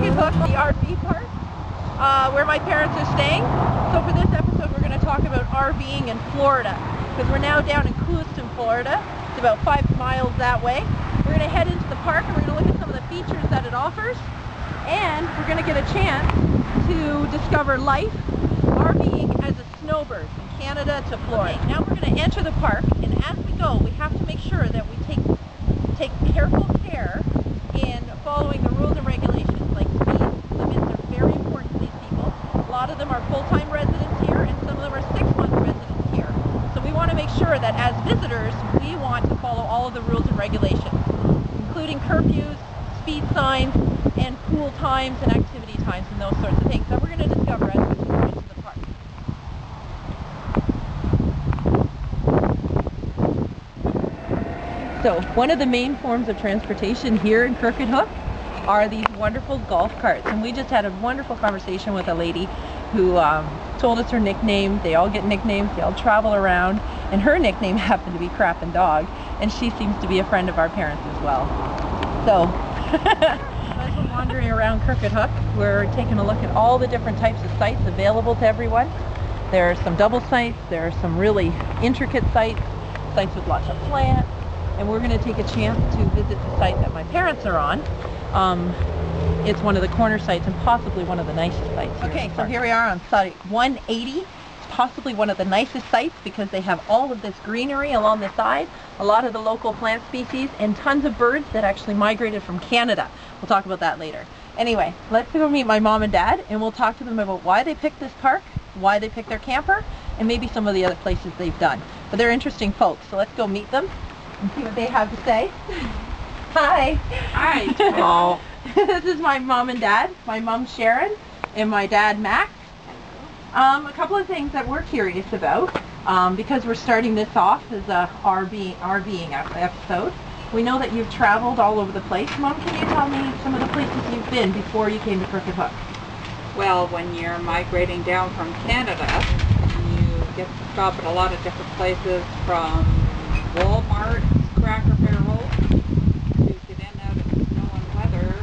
Crooked Hook, the RV park, where my parents are staying. So for this episode, we're going to talk about RVing in Florida, because we're now down in Lewiston, Florida. It's about 5 miles that way. We're going to head into the park and we're going to look at some of the features that it offers, and we're going to get a chance to discover life RVing as a snowbird from Canada to Florida. Okay, now we're going to enter the park, and as we go, we have to make sure that we take careful care in following the rules and regulations. Like speed limits are very important to these people. A lot of them are full-time residents here, and some of them are 6-month residents here. So we want to make sure that as visitors, we want to follow all of the rules and regulations, including curfews, speed signs, and pool times and activity times and those sorts of things that we're going to discover as we tour into the park. So one of the main forms of transportation here in Crooked Hook are these wonderful golf carts, and we just had a wonderful conversation with a lady who told us her nickname. They all get nicknames, they all travel around, and her nickname happened to be Crappin' Dog, and she seems to be a friend of our parents as well. So as we're wandering around Crooked Hook, we're taking a look at all the different types of sites available to everyone. There are some double sites, there are some really intricate sites, sites with lots of plants, and we're going to take a chance to visit the site that my parents are on. It's one of the corner sites and possibly one of the nicest sites. Okay, so here we are on site 180. It's possibly one of the nicest sites because they have all of this greenery along the side, a lot of the local plant species, and tons of birds that actually migrated from Canada. We'll talk about that later. Anyway, let's go meet my mom and dad, and we'll talk to them about why they picked this park, why they picked their camper, and maybe some of the other places they've done. But they're interesting folks, so let's go meet them and see what they have to say. Hi. Hi. Hello. This is my mom and dad. My mom Sharon and my dad Max. A couple of things that we're curious about, because we're starting this off as a RVing episode. We know that you've traveled all over the place. Mom, can you tell me some of the places you've been before you came to Crooked Hook? Well, when you're migrating down from Canada, you get to stop at a lot of different places, from Walmart, Cracker Barrel, to get in out of snow and weather.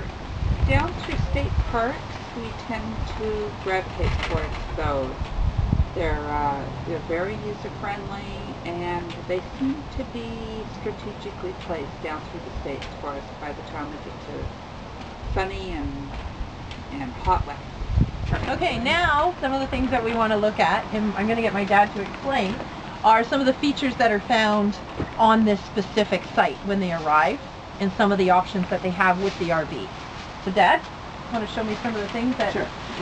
Down through state parks, we tend to gravitate towards those. They're very user-friendly, and they seem to be strategically placed down through the states for us by the time we get to sunny and hot weather. Okay, now some of the things that we want to look at, and I'm going to get my dad to explain, are some of the features that are found on this specific site when they arrive, and some of the options that they have with the RV. So Dad, want to show me some of the things that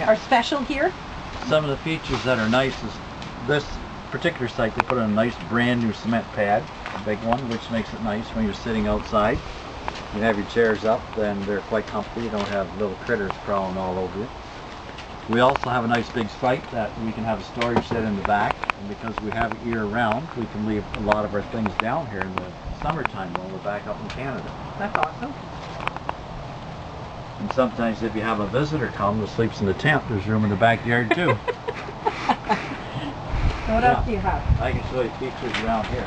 are special here? Some of the features that are nice is this particular site, they put in a nice brand new cement pad, a big one, which makes it nice when you're sitting outside. You have your chairs up, then they're quite comfy. You don't have little critters crawling all over you. We also have a nice big site that we can have a storage shed in the back, and because we have it year round, we can leave a lot of our things down here in the summertime when we're back up in Canada. That's awesome. And sometimes if you have a visitor come who sleeps in the tent, there's room in the backyard too. So what else do you have? I can show you features around here.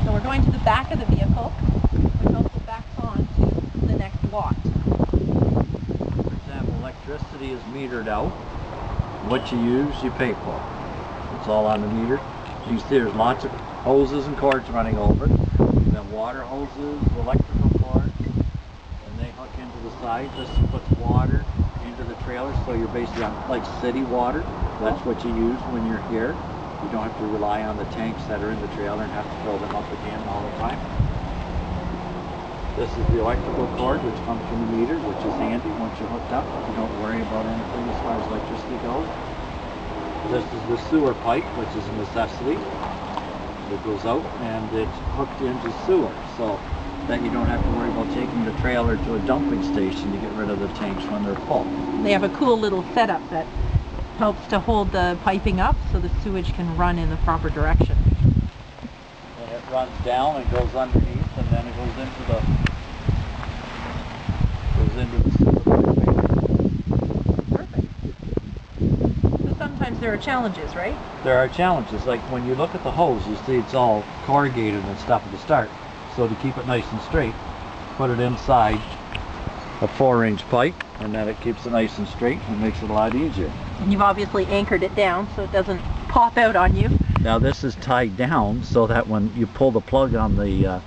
So we're going to the back of the vehicle, which also backs on to the next lot. For example, electricity is metered out. What you use, you pay for. It's all on the meter. You can see there's lots of hoses and cords running over it. Then water hoses, electrical cords, and they hook into the side. This puts water into the trailer, so you're basically on like city water. That's what you use when you're here. You don't have to rely on the tanks that are in the trailer and have to fill them up again all the time. This is the electrical cord, which comes from the meter, which is handy once you're hooked up. You don't worry about anything as far as electricity goes. This is the sewer pipe, which is a necessity. It goes out and it's hooked into sewer, so that you don't have to worry about taking the trailer to a dumping station to get rid of the tanks when they're full. They have a cool little setup that helps to hold the piping up so the sewage can run in the proper direction. And it runs down and goes underneath, and then it goes into the sewer pipe. Perfect. So sometimes there are challenges, right? There are challenges, like when you look at the hose, you see it's all corrugated and stuff at the start. So to keep it nice and straight, put it inside a 4-inch pipe, and then it keeps it nice and straight and makes it a lot easier. And you've obviously anchored it down so it doesn't pop out on you. Now this is tied down so that when you pull the plug on the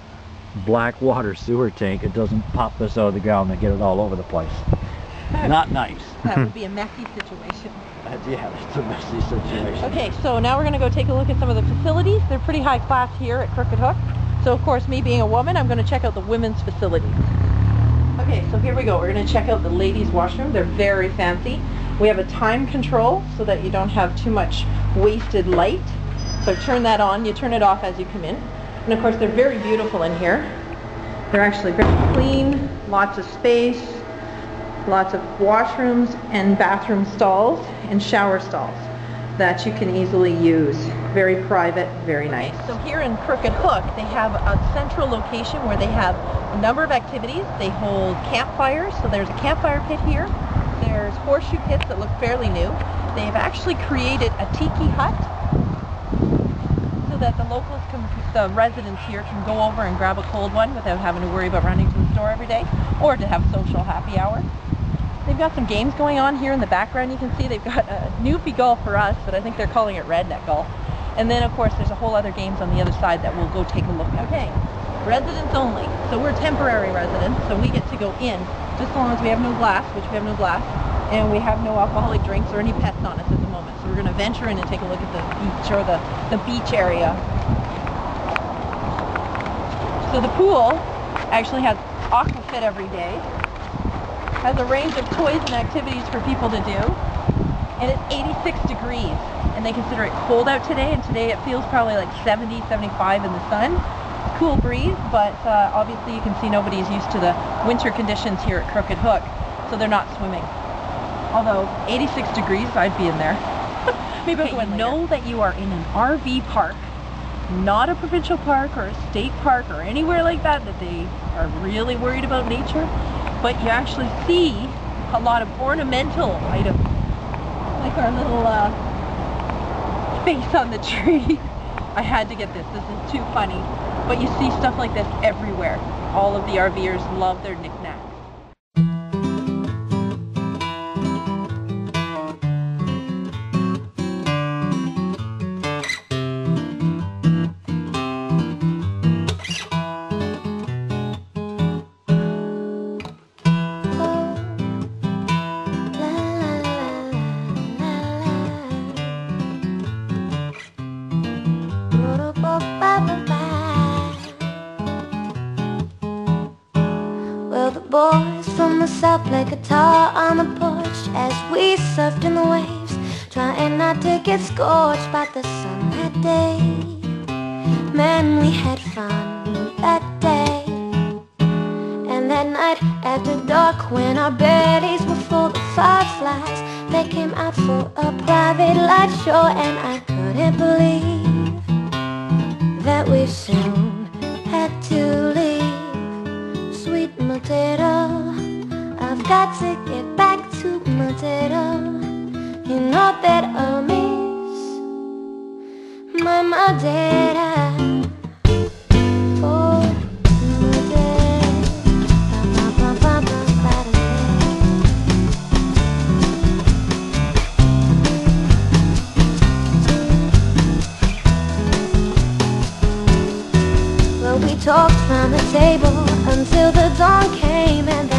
black water sewer tank, it doesn't pop this out of the ground and get it all over the place. Not nice. That would be a messy situation. Yeah, it's a messy situation. Okay, so now we're going to go take a look at some of the facilities. They're pretty high class here at Crooked Hook. So of course, me being a woman, I'm going to check out the women's facilities. Okay, so here we go. We're going to check out the ladies' washroom. They're very fancy. We have a time control so that you don't have too much wasted light. So turn that on. You turn it off as you come in. And of course, they're very beautiful in here. They're actually very clean, lots of space, lots of washrooms and bathroom stalls and shower stalls that you can easily use. Very private, very nice. So here in Crooked Hook, they have a central location where they have a number of activities. They hold campfires, so there's a campfire pit here. There's horseshoe pits that look fairly new. They've actually created a tiki hut so that the locals the residents here can go over and grab a cold one without having to worry about running to the store every day, or to have social happy hour. They've got some games going on here in the background. You can see they've got a newbie golf for us, but I think they're calling it redneck golf. And then of course there's a whole other games on the other side that we'll go take a look at. Okay, residents only. So we're temporary residents, so we get to go in just as long as we have no glass, which we have no glass, and we have no alcoholic drinks or any pets on us at the moment. So we're going to venture in and take a look at the beach, or the beach area. So the pool actually has aquafit every day. Has a range of toys and activities for people to do, and it's 86 degrees, and they consider it cold out today, and today it feels probably like 70, 75 in the sun. Cool breeze, but obviously you can see nobody's used to the winter conditions here at Crooked Hook, so they're not swimming. Although 86 degrees, I'd be in there. Maybe I'll go in later. Know that you are in an RV park, not a provincial park or a state park or anywhere like that they are really worried about nature. But you actually see a lot of ornamental items, like our little face on the tree. I had to get this. This is too funny. But you see stuff like this everywhere. All of the RVers love their knickknacks. Well, the boys from the south played guitar on the porch as we surfed in the waves, trying not to get scorched by the sun that day. Man, we had fun that day. And that night after dark, when our bellies were full of fireflies, they came out for a private light show, and I couldn't believe that we soon had to leave. Sweet Matera, I've got to get back to Matera. You know that I miss my Matera. Oh, well, we talked from the table until the dawn came, and